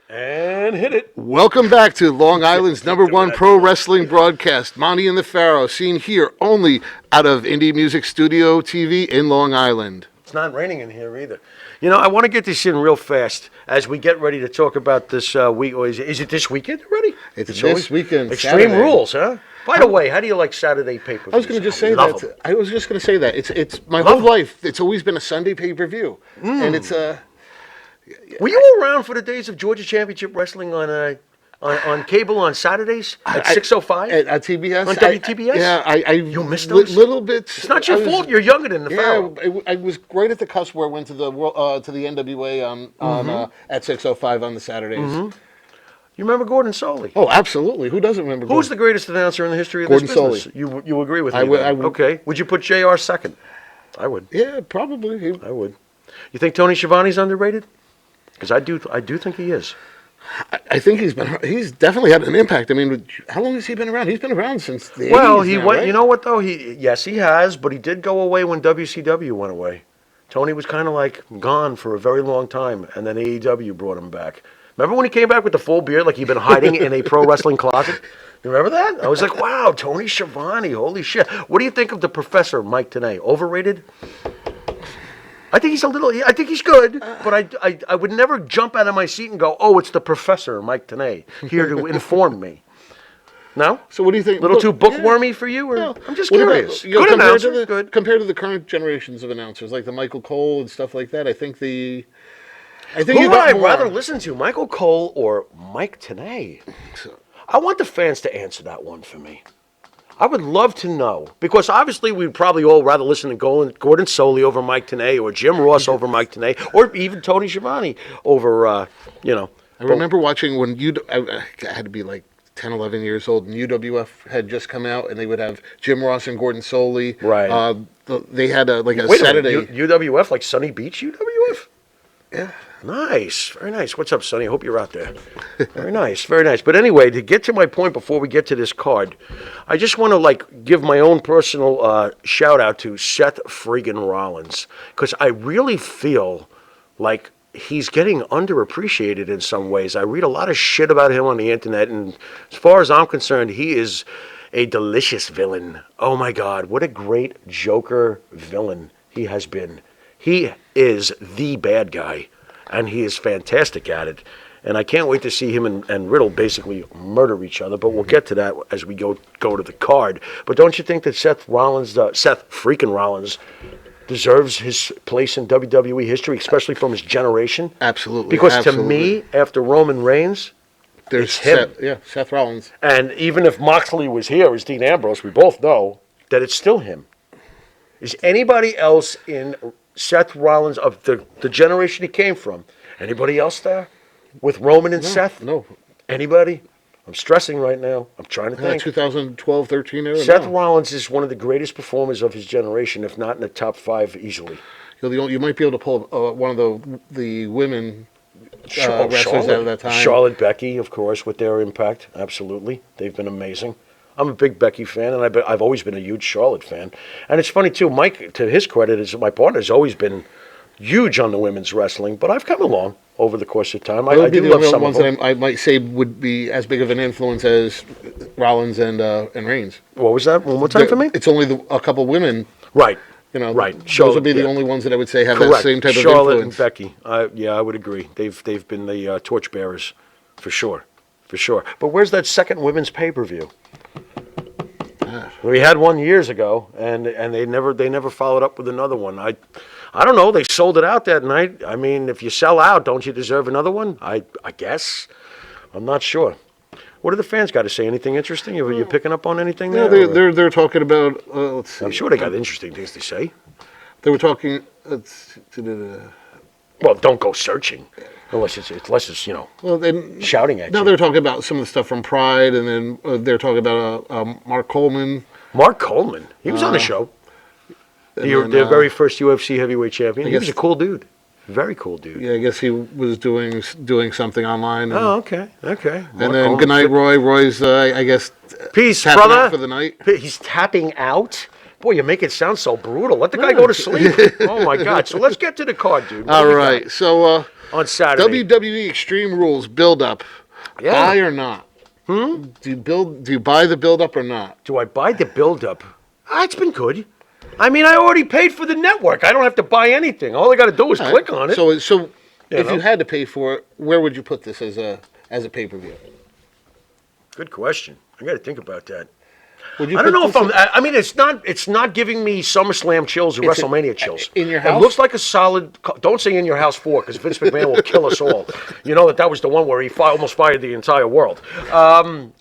And man. Hit it. Welcome back to Long Island's #1 pro wrestling broadcast, Monte and the Pharaoh, seen here only out of Indie Music Studio TV in Long Island. It's not raining in here either. You know, I want to get this in real fast as we get ready to talk about this week. Or is it this weekend already? It's this weekend. Extreme Saturday. Rules, huh? By the way, how do you like Saturday pay-per-views? I was going to just say love that. 'em. I was just going to say that. It's my whole life. It's always been a Sunday pay-per-view, and it's Were you around for the days of Georgia Championship Wrestling on cable on Saturdays at 6:05 at TBS on WTBS? You missed those? little bits. It's not your fault. You're younger than the Pharaoh. I was right at the cusp where I went to the NWA on at 6:05 on the Saturdays. Mm-hmm. You remember Gordon Soley? Oh, absolutely. Who doesn't remember? Who's the greatest announcer in the history of Gordon this business? Soley. You agree with me? I would. Okay. Would you put JR second? I would. Yeah, probably. I would. You think Tony Schiavone's underrated? Because I do think he is. I think he's definitely had an impact. I mean, how long has he been around? He's been around since the 80s. Well, he now, went. right? You know what though? Yes, he has, but he did go away when WCW went away. Tony was kind of like gone for a very long time, and then AEW brought him back. Remember when he came back with the full beard, like he'd been hiding in a pro wrestling closet? You remember that? I was like, wow, Tony Schiavone, holy shit! What do you think of the Professor Mike Tenay? Overrated? I think I think he's good, but I would never jump out of my seat and go, oh, it's the Professor Mike Tenay here to inform me. No? So what do you think? A little too bookwormy for you? Or? I'm just What curious. about, Good compared announcer, to the, good. Compared to the current generations of announcers, like the Michael Cole and stuff like that, I think Who you would got I more. rather listen to, Michael Cole or Mike Tenay? I want the fans to answer that one for me. I would love to know, because obviously we'd probably all rather listen to Gordon Soley over Mike Tenay, or Jim Ross over Mike Tenay, or even Tony Schiavone over, I remember watching when I had to be like 10, 11 years old, and UWF had just come out, and they would have Jim Ross and Gordon Soley. Right. They had a Wait Saturday. a minute, UWF, like Sunny Beach UWF? Yeah. Nice. Very nice. What's up, Sonny? I hope you're out there. Very nice. Very nice. But anyway, to get to my point before we get to this card, I just want to give my own personal shout out to Seth friggin' Rollins, because I really feel like he's getting underappreciated in some ways. I read a lot of shit about him on the internet, and as far as I'm concerned, he is a delicious villain. Oh my God, what a great Joker villain he has been. He is the bad guy, and he is fantastic at it. And I can't wait to see him and Riddle basically murder each other, but we'll get to that as we go to the card. But don't you think that Seth freaking Rollins, deserves his place in WWE history, especially from his generation? Absolutely. Because to me, after Roman Reigns, there's him. Seth Rollins. And even if Moxley was here as Dean Ambrose, we both know that it's still him. Is anybody else in Seth Rollins of the generation he came from? Anybody else there with Roman and Seth? No. Anybody? I'm stressing right now. I'm trying to think. 2012, 13 era. Seth Rollins is one of the greatest performers of his generation, if not in the top 5 easily. You might be able to pull one of the women wrestlers out of that time. Charlotte, Becky, of course, with their impact. Absolutely. They've been amazing. I'm a big Becky fan, and I've always been a huge Charlotte fan. And it's funny, too, Mike, to his credit, my partner has always been huge on the women's wrestling, but I've come along over the course of time. I do love some of them. That I might say would be as big of an influence as Rollins and Reigns. What was that? One more time for me? It's only a couple women. Right. Right. Charlotte, those would be the only ones that I would say have correct. that same type Charlotte of influence. Charlotte and Becky. I would agree. They've been the torchbearers, for sure. For sure. But where's that second women's pay-per-view? We had one years ago, and they never followed up with another one. I don't know. They sold it out that night. I mean, if you sell out, don't you deserve another one? I guess. I'm not sure. What do the fans got to say? Anything interesting? Are you picking up on anything there? Yeah, they're talking about. Let's see. I'm sure they got interesting things to say. They were talking. Well, don't go searching, unless it's Well, then shouting at you. No, they're talking about some of the stuff from Pride, and then they're talking about Mark Coleman. Mark Coleman, he was on the show. Their very first UFC heavyweight champion. He was a cool dude. Very cool dude. Yeah, I guess he was doing something online. Oh, okay. And then Goodnight Roy. Roy's, I guess, peace, tapping brother. out for the night. He's tapping out? Boy, you make it sound so brutal. Let the guy go to sleep. Oh, my God. So let's get to the card, dude. All right. So, on Saturday. WWE Extreme Rules build-up. Yeah. Buy or not? Do you buy the build up or not? Do I buy the build-up? It's been good. I mean, I already paid for the network. I don't have to buy anything. All I got to do is click on it. So if know? you had to pay for it, where would you put this as a pay-per-view? Good question. I got to think about that. Would you I don't put know if this I'm. I mean, it's not giving me SummerSlam chills or It's WrestleMania chills. in your It house? looks like a solid. Don't say in your house 4 because Vince McMahon will kill us all. You know that was the one where he almost fired the entire world. No,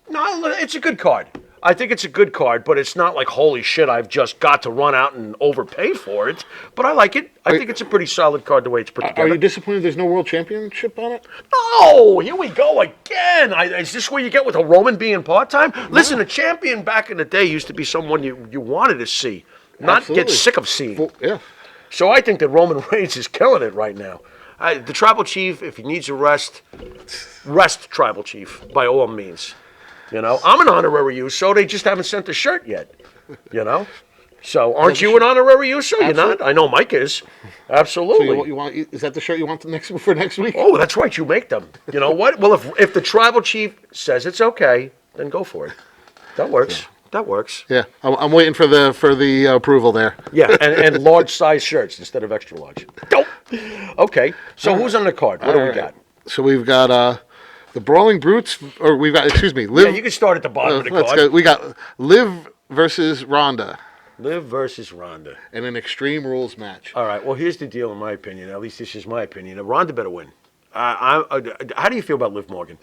it's a good card. I think it's a good card, but it's not like holy shit. I've just got to run out and overpay for it. But I like it. I think it's a pretty solid card the way it's put together. Are you disappointed there's no World Championship on it? No, here we go again. Is this where you get with a Roman being part-time? Listen, a champion back in the day used to be someone you wanted to see, not Absolutely. get sick of seeing. Well, yeah. So I think that Roman Reigns is killing it right now. The Tribal Chief, if he needs a rest Tribal Chief, by all means. You know, I'm an honorary Uso. They just haven't sent the shirt yet. You know? So aren't you an honorary Uso? You're not? I know Mike is. Absolutely. So you want? Is that the shirt you want for next week? Oh, that's right. You make them. You know what? Well, if the Tribal Chief says it's okay, then go for it. That works. That works. Yeah, I'm waiting for the approval there. Yeah, and large size shirts instead of extra large. Dope. Okay, so who's on the card? What do we got? So we've got the Brawling Brutes, or we've got, excuse me, Liv. Yeah, you can start at the bottom of the let's card. go. We got Liv versus Ronda Liv versus Ronda. in an Extreme Rules match. All right, well, here's the deal in my opinion. At least this is my opinion. Ronda better win. How do you feel about Liv Morgan?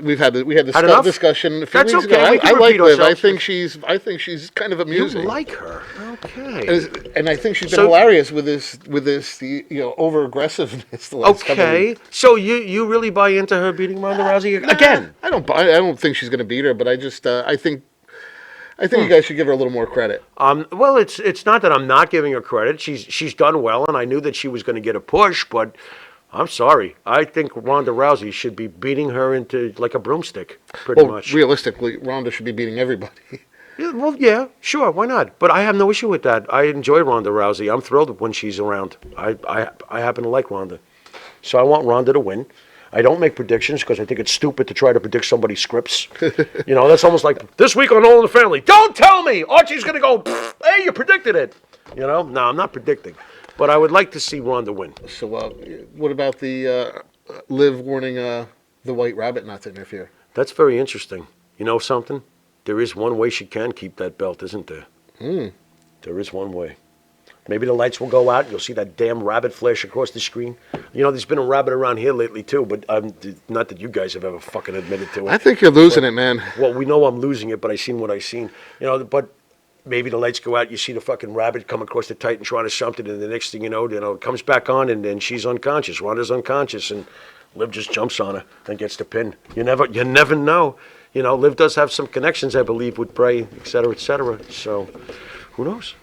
We had this Had enough? discussion a few That's weeks okay. ago. We can I like repeat Liv. ourselves. I think she's kind of You amusing. like her. Okay. And I think she's been So- hilarious with this over aggressiveness the last couple of Okay. weeks. So you really buy into her beating Ronda Rousey again? I don't think she's going to beat her, but I just I think you guys should give her a little more credit. Well, it's not that I'm not giving her credit. She's done well, and I knew that she was going to get a push, but I'm sorry. I think Ronda Rousey should be beating her into like a broomstick, pretty much. Realistically, Ronda should be beating everybody. Yeah, well, yeah, sure, why not? But I have no issue with that. I enjoy Ronda Rousey. I'm thrilled when she's around. I happen to like Ronda. So I want Ronda to win. I don't make predictions because I think it's stupid to try to predict somebody's scripts. You know, that's almost like this week on All in the Family. Don't tell me Archie's going to go, hey, you predicted it. You know, no, I'm not predicting. But I would like to see Ronda win. So what about the Liv warning the White Rabbit not to interfere? That's very interesting. You know something? There is one way she can keep that belt, isn't there? There is one way. Maybe the lights will go out. You'll see that damn rabbit flash across the screen. You know, there's been a rabbit around here lately, too, but not that you guys have ever fucking admitted to it. I think you're losing it, man. Well, we know I'm losing it, but I seen what I seen. You know, but maybe the lights go out, you see the fucking rabbit come across the Titantron or something, and the next thing you know, it comes back on, and then she's unconscious. Ronda's unconscious, and Liv just jumps on her and gets the pin. You never know. You know, Liv does have some connections, I believe, with Bray, et cetera, et cetera. So, who knows?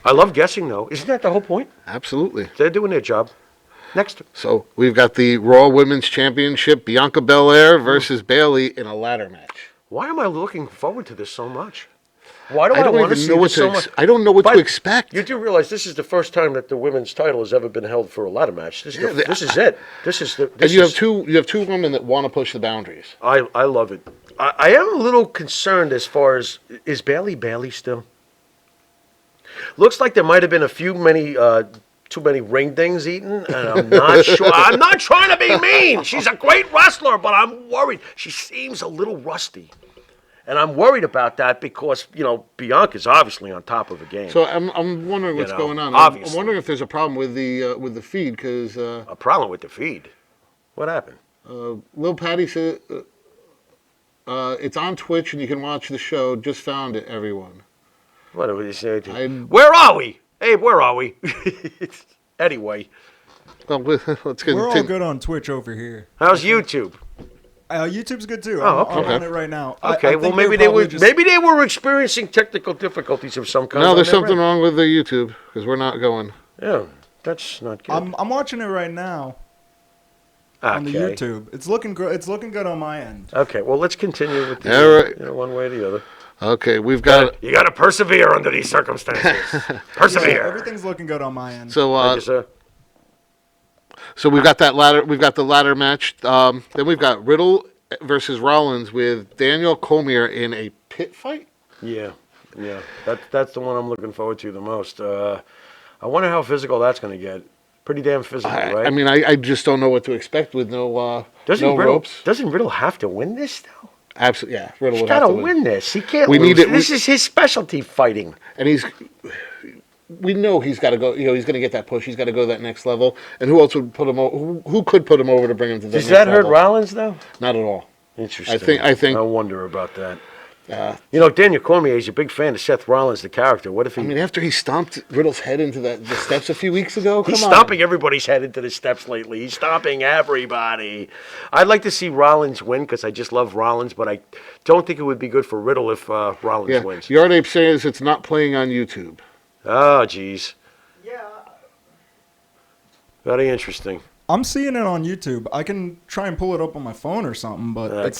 I love guessing, though. Isn't that the whole point? Absolutely. They're doing their job. Next. So we've got the Raw Women's Championship, Bianca Belair versus Bayley in a ladder match. Why am I looking forward to this so much? Why do I don't want to even see know what this so to much? I don't know what to But expect. You do realize this is the first time that the women's title has ever been held for a ladder match. This is it. And you have two women that want to push the boundaries. I love it. I am a little concerned as far as, is Bayley still? Looks like there might have been too many ring dings eaten, and I'm not sure. I'm not trying to be mean. She's a great wrestler, but I'm worried. She seems a little rusty. And I'm worried about that because, you know, Bianca's obviously on top of the game. So I'm wondering what's going on. Obviously. I'm wondering if there's a problem with the feed because A problem with the feed? What happened? Lil Patty said it's on Twitch and you can watch the show. Just found it, everyone. What did we say? Where are we? Abe, where are we? Anyway. Well, let's get. We're all good on Twitch over here. How's YouTube? YouTube's good too. Oh, I'm okay. on it right now. Okay, I well think maybe they're probably they were experiencing technical difficulties of some kind. No, there's on their something end. wrong with the YouTube because we're not going. Yeah, that's not good. I'm watching it right now on the Okay. YouTube. It's looking good. It's looking good on my end. Okay, well let's continue with the, All right. one way or the other. Okay, we've got. You got to persevere under these circumstances. Persevere. Everything's looking good on my end. So Thank you, sir. so we've got that ladder. We've got the ladder match. Then we've got Riddle versus Rollins with Daniel Cormier in a pit fight. Yeah. That's the one I'm looking forward to the most. I wonder how physical that's going to get. Pretty damn physical, right? I mean, I just don't know what to expect with no Riddle, ropes. Doesn't Riddle have to win this, though? Absolutely, yeah. Riddle He's would got have to to win this. He can't We lose. need it. This is his specialty, fighting. And we know he's got to go. He's going to get that push. He's got to go to that next level. And who else would put him over? Who could put him over to bring him to the Does next that hurt level? Rollins, though? Not at all. Interesting. I think. I wonder about that. Daniel Cormier is a big fan of Seth Rollins, the character. What if he? I mean, after he stomped Riddle's head into the steps a few weeks ago, He's stomping everybody's head into the steps lately. He's stomping everybody. I'd like to see Rollins win because I just love Rollins, but I don't think it would be good for Riddle if Rollins wins. Yardape says it's not playing on YouTube. Oh, jeez. Yeah. Very interesting. I'm seeing it on YouTube. I can try and pull it up on my phone or something, but Okay. it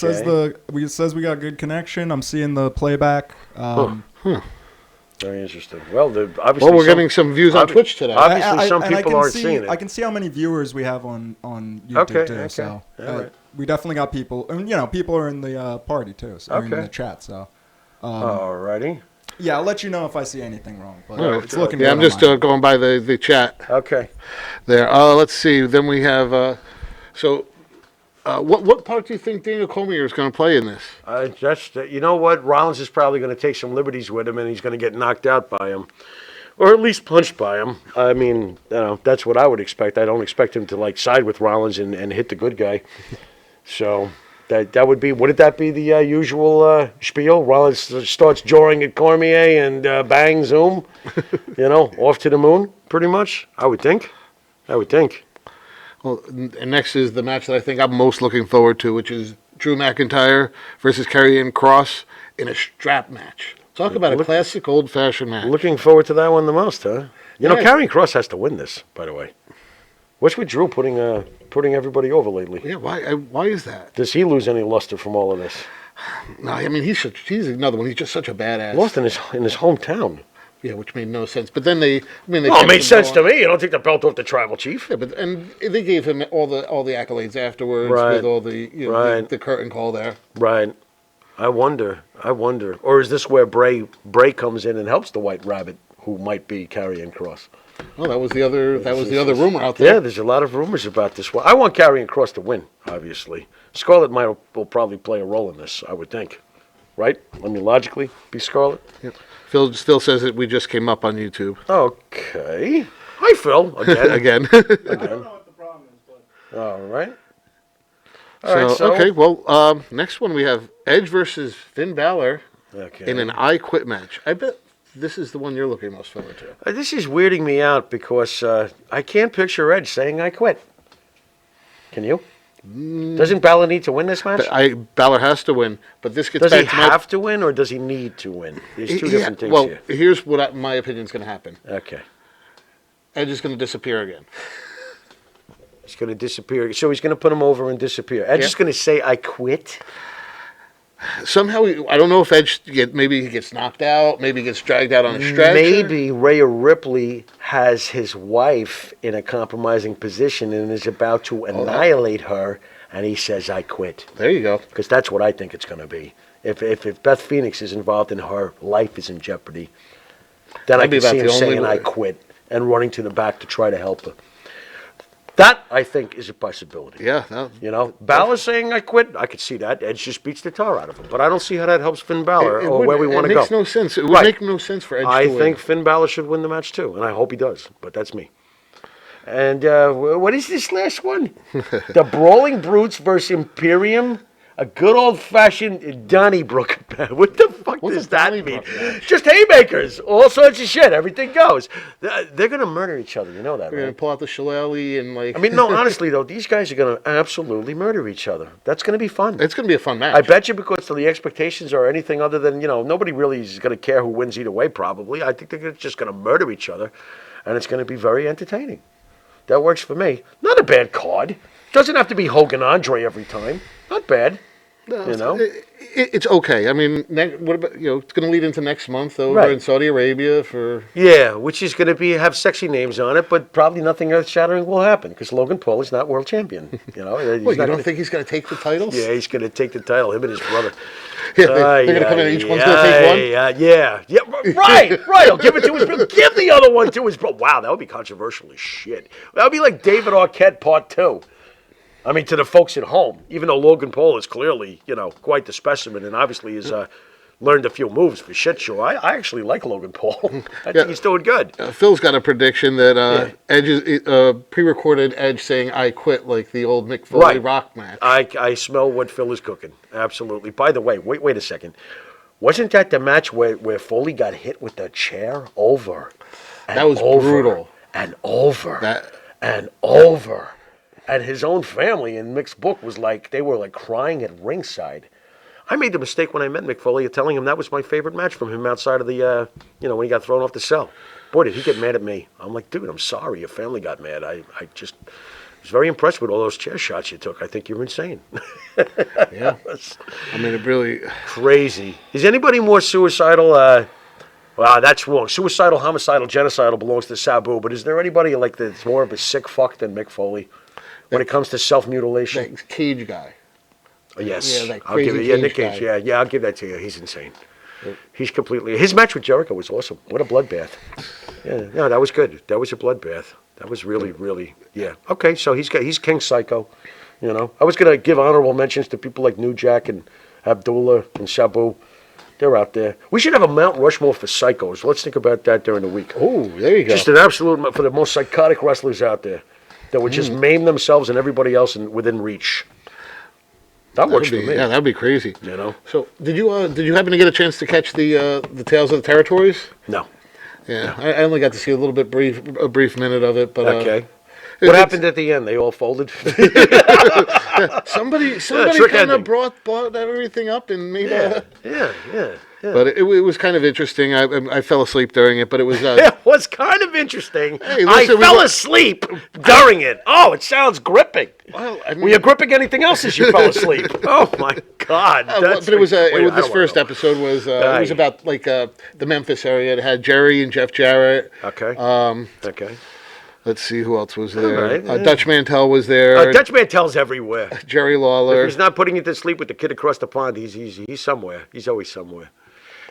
says we got good connection. I'm seeing the playback. Very interesting. Well, obviously, We're getting some views on Twitch today. Obviously, some and I people can aren't see, seeing it. I can see how many viewers we have on YouTube too. Okay. So All right. we definitely got people, and people are in the party too, so in the chat. So Alrighty. yeah, I'll let you know if I see anything wrong. But All right. it's looking. Yeah, good I'm on just mine. going by the chat Okay. there. Let's see. Then we have. What part do you think Daniel Cormier is going to play in this? You know what? Rollins is probably going to take some liberties with him, and he's going to get knocked out by him, or at least punched by him. I mean, that's what I would expect. I don't expect him to side with Rollins and hit the good guy. So that would be. Wouldn't that be the usual spiel? Rollins starts jawing at Cormier and bang, zoom. Off to the moon, pretty much. I would think. Well, and next is the match that I think I'm most looking forward to, which is Drew McIntyre versus Karrion Kross in a strap match. Talk about a classic old-fashioned match. Looking forward to that one the most, huh? Yeah. Karrion Kross has to win this, by the way. What's with Drew putting everybody over lately? Yeah, why is that? Does he lose any luster from all of this? No, I mean he's another one. He's just such a badass. Lost in his hometown. Yeah, which made no sense. But then they it made sense to me. You don't take the belt off the tribal chief. Yeah, and they gave him all the accolades afterwards with all the the curtain call there. Right. I wonder. Or is this where Bray comes in and helps the White Rabbit, who might be Karrion Kross? Well, that was the other rumor out there. Yeah, there's a lot of rumors about this one. I want Karrion Kross to win, obviously. Scarlett will probably play a role in this, I would think. Right? I mean, logically, be Scarlett. Yeah. Phil still says that we just came up on YouTube. Okay. Hi, Phil. Again. Again. I don't know what the problem is, but All right. Okay. Well, next one we have Edge versus Finn Balor in an I Quit match. I bet this is the one you're looking most forward to. This is weirding me out because I can't picture Edge saying I quit. Can you? Doesn't Balor need to win this match? Balor has to win, but this gets Does back he to have to win or does he need to win? There's two different things here. Here's what my opinion is going to happen. Okay. Edge is going to disappear again. He's going to disappear. So he's going to put him over and disappear. Edge is going to say, I quit? Somehow, I don't know if Edge, maybe he gets knocked out, maybe he gets dragged out on a stretcher. Maybe Rhea Ripley has his wife in a compromising position and is about to annihilate her, and he says, I quit. There you go. Because that's what I think it's going to be. If Beth Phoenix is involved and her life is in jeopardy, then I can see him saying, I quit, and running to the back to try to help her. That, I think, is a possibility. Yeah. Balor saying I quit, I could see that. Edge just beats the tar out of him. But I don't see how that helps Finn Balor or where we want to go. It makes no sense. It would make no sense for Edge to win. I think Finn Balor should win the match, too. And I hope he does. But that's me. And what is this last one? The Brawling Brutes versus Imperium. A good old-fashioned Donnybrook match. What the fuck does that mean? Just haymakers. All sorts of shit. Everything goes. They're going to murder each other. You know that, They're going to pull out the shillelagh and I mean, no, honestly, though, these guys are going to absolutely murder each other. That's going to be fun. It's going to be a fun match. I bet you because the expectations are anything other than, nobody really is going to care who wins either way, probably. I think they're just going to murder each other, and it's going to be very entertaining. That works for me. Not a bad card. Doesn't have to be Hogan Andre every time. Not bad. No, You know? it's okay. I mean, what about it's going to lead into next month over Right. in Saudi Arabia for. Yeah, which is going to have sexy names on it, but probably nothing earth-shattering will happen because Logan Paul is not world champion. You know, Well, you don't think he's going to take the titles? Yeah, he's going to take the title. Him and his brother. Yeah, they're going to come in. Each one's going to take one. Yeah. Right. He'll give it to his brother. Give the other one to his brother. Wow, that would be controversial as shit. That would be like David Arquette Part 2. I mean, to the folks at home, even though Logan Paul is clearly, quite the specimen and obviously has learned a few moves for shit show. I actually like Logan Paul. I think he's doing good. Phil's got a prediction that Edge is pre-recorded Edge saying "I quit" like the old Mick Foley Rock match. I smell what Phil is cooking. Absolutely. By the way, wait a second. Wasn't that the match where Foley got hit with the chair over? That was brutal. And over. And over. And his own family in Mick's book was they were crying at ringside. I made the mistake when I met Mick Foley of telling him that was my favorite match from him outside of the, when he got thrown off the cell. Boy, did he get mad at me. I'm like, dude, I'm sorry your family got mad. I just was very impressed with all those chair shots you took. I think you're insane. Yeah. I mean, it really... Crazy. Is anybody more suicidal? Wow, that's wrong. Suicidal, homicidal, genocidal belongs to Sabu, but is there anybody that's more of a sick fuck than Mick Foley? When it comes to self-mutilation? That Cage guy. Yes. Yeah, that I'll give crazy it. Nick Cage Cage. Yeah, I'll give that to you. He's insane. He's completely... His match with Jericho was awesome. What a bloodbath. Yeah, that was good. That was a bloodbath. That was really, really... Yeah. Okay, so he's King Psycho. I was going to give honorable mentions to people like New Jack and Abdullah and Sabu. They're out there. We should have a Mount Rushmore for psychos. Let's think about that during the week. Oh, there you go. Just an absolute... For the most psychotic wrestlers out there. That would just maim themselves and everybody else within reach. That works for me. Yeah, that'd be crazy. So, did you happen to get a chance to catch the Tales of the Territories? No. Yeah, I only got to see a brief minute of it, but okay. What happened at the end? They all folded. Somebody kind of brought everything up and made Yeah. But it was kind of interesting. I fell asleep during it, but it was... It was kind of interesting. Hey, listen, I fell asleep during it. Oh, it sounds gripping. Well, I mean, were you gripping anything else as you fell asleep? Oh, my God. But it was... this first episode was... it was about, the Memphis area. It had Jerry and Jeff Jarrett. Okay. Okay. Let's see who else was there. Right, yeah. Dutch Mantel was there. Dutch Mantel's everywhere. Jerry Lawler. If he's not putting you to sleep with the kid across the pond, he's somewhere. He's always somewhere.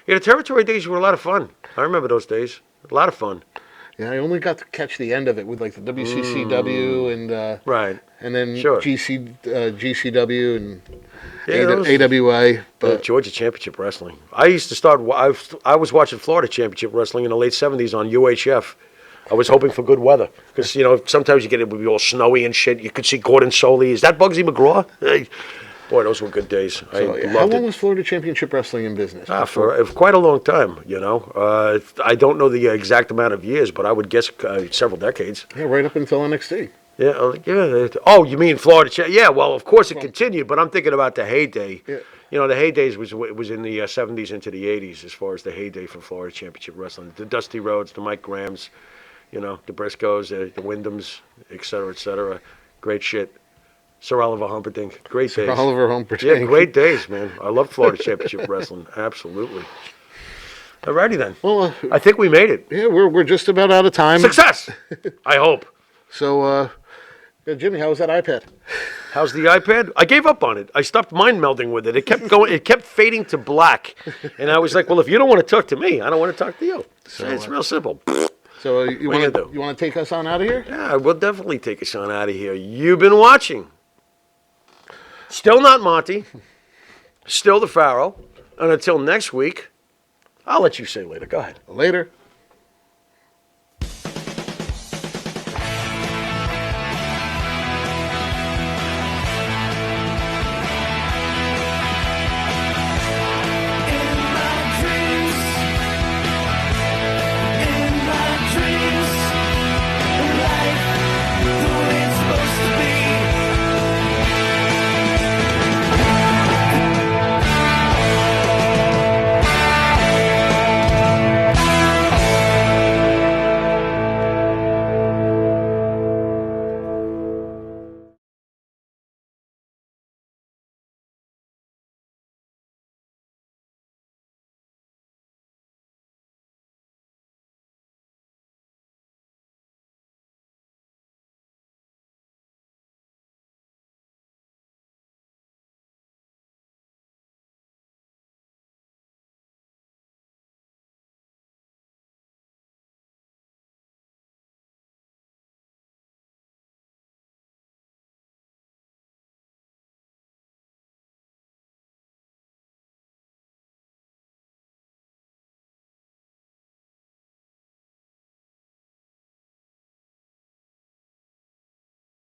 Yeah, the territory days were a lot of fun. I remember those days. A lot of fun. Yeah, I only got to catch the end of it with the WCCW and right, and then sure. GCW and yeah, AWA. But Georgia Championship Wrestling. I used to start. I was watching Florida Championship Wrestling in the late '70s on UHF. I was hoping for good weather because sometimes it would be all snowy and shit. You could see Gordon Soley. Is that Bugsy McGraw? Hey. Boy, those were good days. How long was Florida Championship Wrestling in business? For quite a long time, I don't know the exact amount of years, but I would guess several decades. Yeah, right up until NXT. Yeah, yeah. Oh, you mean Florida? Yeah, well, of course it continued, but I'm thinking about the heyday. Yeah. The heydays was in the 70s into the 80s as far as the heyday for Florida Championship Wrestling. The Dusty Rhodes, the Mike Grahams, the Briscoes, the Wyndhams, et cetera. Great shit. Sir Oliver Humperdinck. Great days. Oliver Humperdinck. Yeah, great days, man. I love Florida Championship Wrestling. Absolutely. Alrighty then. Well, I think we made it. Yeah, we're just about out of time. Success! I hope. So, Jimmy, how was that iPad? How's the iPad? I gave up on it. I stopped mind melding with it. It kept going. It kept fading to black. And I was like, well, if you don't want to talk to me, I don't want to talk to you. So, it's real simple. So you want to take us on out of here? Yeah, we'll definitely take us on out of here. You've been watching. Still not Monte. Still the Pharaoh. And until next week, I'll let you say later. Go ahead. Later.